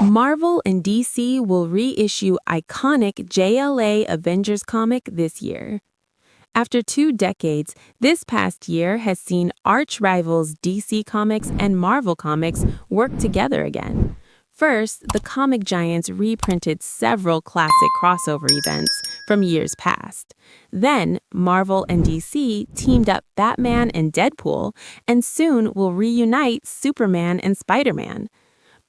Marvel and DC will reissue iconic JLA Avengers comic this year. After 2 decades, this past year has seen arch rivals DC Comics and Marvel Comics work together again. First, the comic giants reprinted several classic crossover events from years past. Then, Marvel and DC teamed up Batman and Deadpool, and soon will reunite Superman and Spider-Man.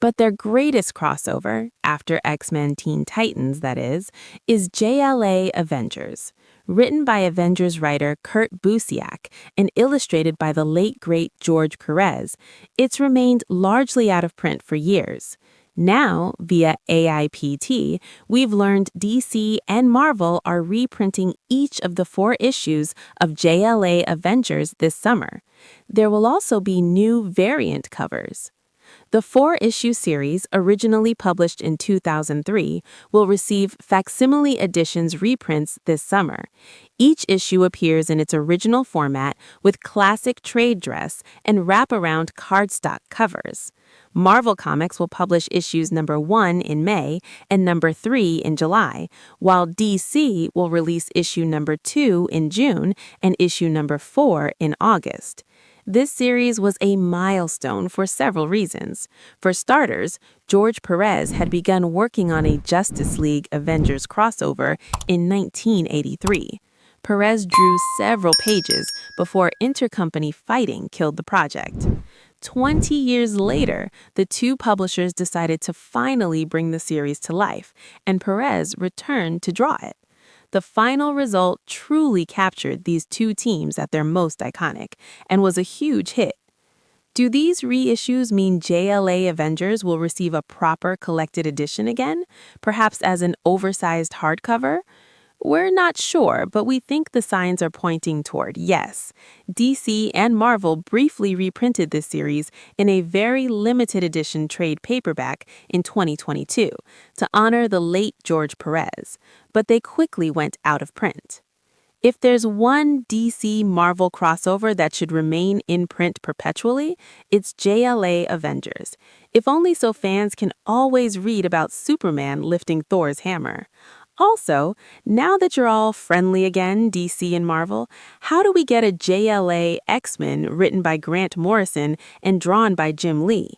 But their greatest crossover, after X-Men Teen Titans that is JLA Avengers. Written by Avengers writer Kurt Busiek and illustrated by the late great George Pérez, it's remained largely out of print for years. Now, via AIPT, we've learned DC and Marvel are reprinting each of the 4 issues of JLA Avengers this summer. There will also be new variant covers. The 4-issue series, originally published in 2003, will receive facsimile editions reprints this summer. Each issue appears in its original format with classic trade dress and wraparound cardstock covers. Marvel Comics will publish issues number 1 in May and number 3 in July, while DC will release issue number 2 in June and issue number 4 in August. This series was a milestone for several reasons. For starters, George Pérez had begun working on a Justice League Avengers crossover in 1983. Pérez drew several pages before intercompany fighting killed the project. 20 years later, the 2 publishers decided to finally bring the series to life, and Pérez returned to draw it. The final result truly captured these 2 teams at their most iconic and was a huge hit. Do these reissues mean JLA Avengers will receive a proper collected edition again, perhaps as an oversized hardcover? We're not sure, but we think the signs are pointing toward yes. DC and Marvel briefly reprinted this series in a very limited edition trade paperback in 2022 to honor the late George Pérez, but they quickly went out of print. If there's one DC-Marvel crossover that should remain in print perpetually, it's JLA Avengers, if only so fans can always read about Superman lifting Thor's hammer. Also, now that you're all friendly again, DC and Marvel, how do we get a JLA X-Men written by Grant Morrison and drawn by Jim Lee?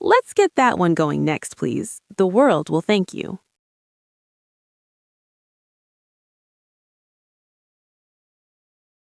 Let's get that one going next, please. The world will thank you.